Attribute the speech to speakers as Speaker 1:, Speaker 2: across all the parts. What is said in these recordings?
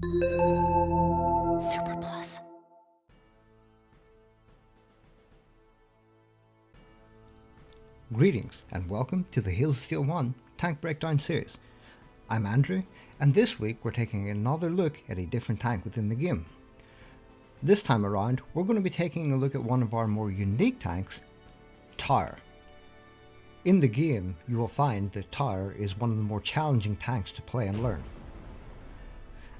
Speaker 1: Super Plus.
Speaker 2: Greetings and welcome to the Hills of Steel 1 Tank Breakdown series. I'm Andrew, and this week we're taking another look at a different tank within the game. This time around, we're going to be taking a look at one of our more unique tanks, Tower. In the game, you will find that Tower is one of the more challenging tanks to play and learn.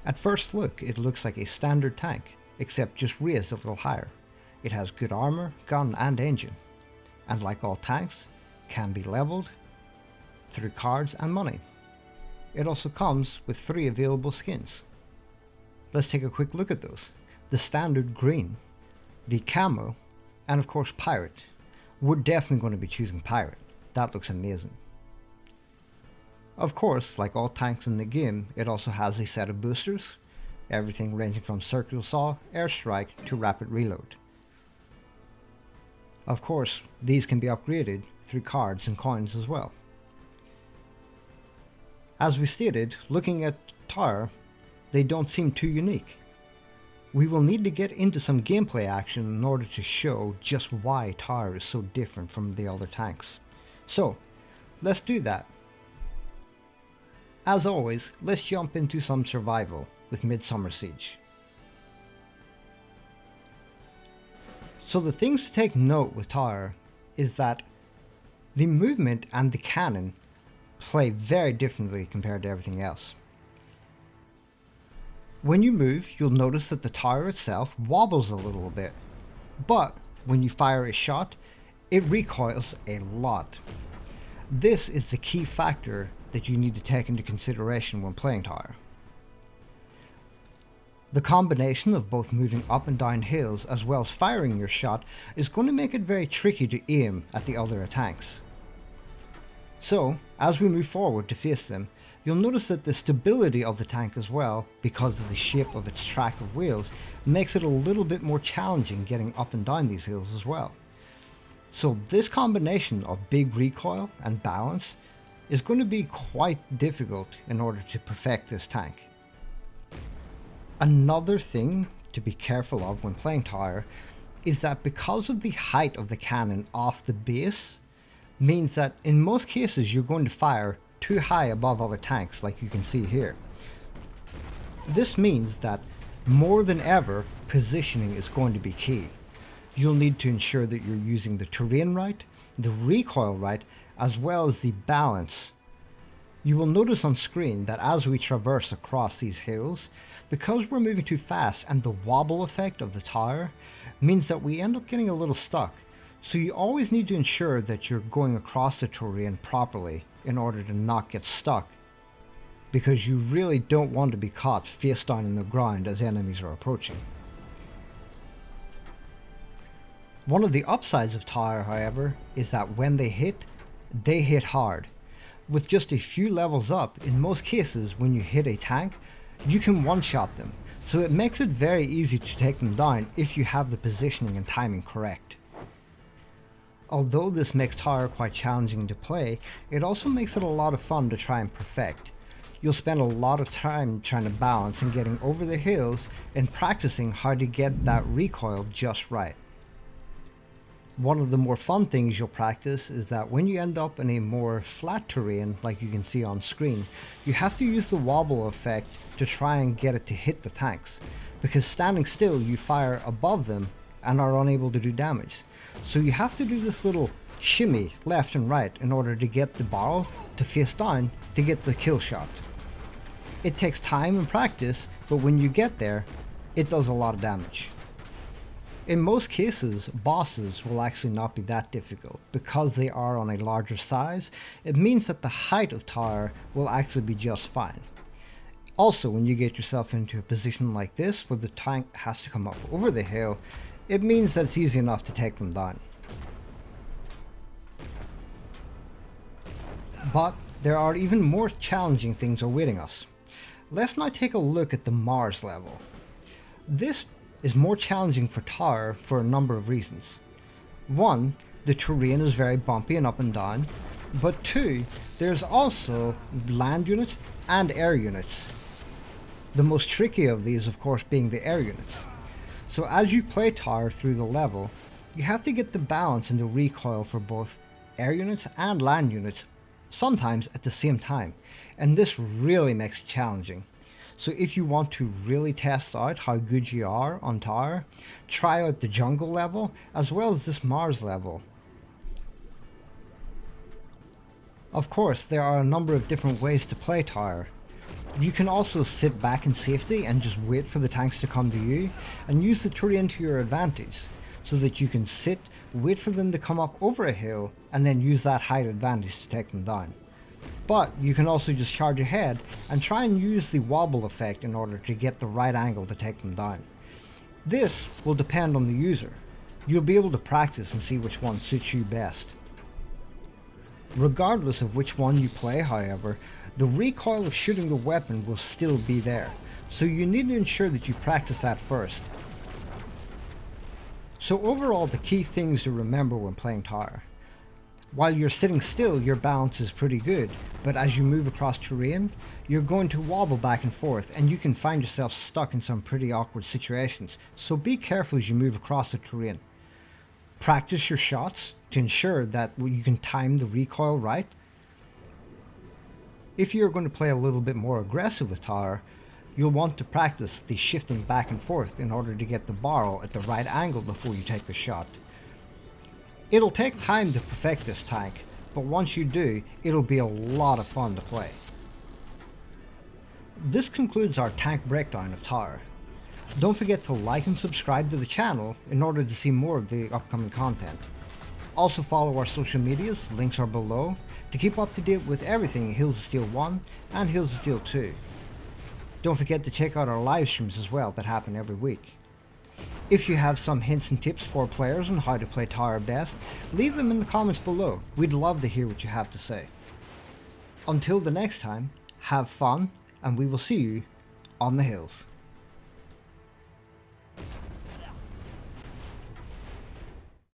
Speaker 2: At first look, it looks like a standard tank, except just raised a little higher. It has good armor, gun and engine, and like all tanks, can be leveled through cards and money. It also comes with 3 available skins. Let's take a quick look at those. The standard green, the camo, and of course pirate. We're definitely going to be choosing pirate. That looks amazing. Of course, like all tanks in the game, it also has a set of boosters, everything ranging from circular saw, airstrike to rapid reload. Of course, these can be upgraded through cards and coins as well. As we stated, looking at Tower, they don't seem too unique. We will need to get into some gameplay action in order to show just why Tower is so different from the other tanks. So, let's do that. As always, let's jump into some survival with Midsummer Siege. So the things to take note with Tower is that the movement and the cannon play very differently compared to everything else. When you move, you'll notice that the tower itself wobbles a little bit, but when you fire a shot, it recoils a lot. This is the key factor that you need to take into consideration when playing Tower. The combination of both moving up and down hills as well as firing your shot is going to make it very tricky to aim at the other tanks. So, as we move forward to face them, you'll notice that the stability of the tank as well, because of the shape of its track of wheels, makes it a little bit more challenging getting up and down these hills as well. So this combination of big recoil and balance is going to be quite difficult in order to perfect this tank. Another thing to be careful of when playing Tower is that because of the height of the cannon off the base, means that in most cases you're going to fire too high above other tanks like you can see here. This means that more than ever, positioning is going to be key. You'll need to ensure that you're using the terrain right, the recoil right, as well as the balance. You will notice on screen that as we traverse across these hills, because we're moving too fast and the wobble effect of the tower means that we end up getting a little stuck. So you always need to ensure that you're going across the terrain properly in order to not get stuck, because you really don't want to be caught face down in the ground as enemies are approaching. One of the upsides of Tower, however, is that when they hit hard. With just a few levels up, in most cases when you hit a tank, you can one-shot them, so it makes it very easy to take them down if you have the positioning and timing correct. Although this makes Tower quite challenging to play, it also makes it a lot of fun to try and perfect. You'll spend a lot of time trying to balance and getting over the hills and practicing how to get that recoil just right. One of the more fun things you'll practice is that when you end up in a more flat terrain like you can see on screen, you have to use the wobble effect to try and get it to hit the tanks, because standing still you fire above them and are unable to do damage. So you have to do this little shimmy left and right in order to get the barrel to face down to get the kill shot. It takes time and practice, but when you get there, it does a lot of damage. In most cases, bosses will actually not be that difficult. Because they are on a larger size, it means that the height of Tower will actually be just fine. Also, when you get yourself into a position like this where the tank has to come up over the hill, it means that it's easy enough to take them down. But there are even more challenging things awaiting us. Let's now take a look at the Mars level. This is more challenging for Tower for a number of reasons. One, the terrain is very bumpy and up and down, but two, there's also land units and air units. The most tricky of these of course being the air units. So as you play Tyre through the level, you have to get the balance and the recoil for both air units and land units sometimes at the same time, and this really makes it challenging. So if you want to really test out how good you are on Tyre, try out the jungle level as well as this Mars level. Of course, there are a number of different ways to play Tyre. You can also sit back in safety and just wait for the tanks to come to you, and use the terrain to your advantage, so that you can sit, wait for them to come up over a hill, and then use that height advantage to take them down. But you can also just charge ahead and try and use the wobble effect in order to get the right angle to take them down. This will depend on the user. You'll be able to practice and see which one suits you best. Regardless of which one you play, however, the recoil of shooting the weapon will still be there, so you need to ensure that you practice that first. So overall, the key things to remember when playing Tyre. While you're sitting still, your balance is pretty good, but as you move across terrain, you're going to wobble back and forth, and you can find yourself stuck in some pretty awkward situations, so be careful as you move across the terrain. Practice your shots to ensure that you can time the recoil right. If you're going to play a little bit more aggressive with Tyre, you'll want to practice the shifting back and forth in order to get the barrel at the right angle before you take the shot. It'll take time to perfect this tank, but once you do, it'll be a lot of fun to play. This concludes our tank breakdown of Tyre. Don't forget to like and subscribe to the channel in order to see more of the upcoming content. Also follow our social medias, links are below, to keep up to date with everything Hills of Steel 1 and Hills of Steel 2. Don't forget to check out our live streams as well that happen every week. If you have some hints and tips for players on how to play Tyre best, leave them in the comments below. We'd love to hear what you have to say. Until the next time, have fun, and we will see you on the hills.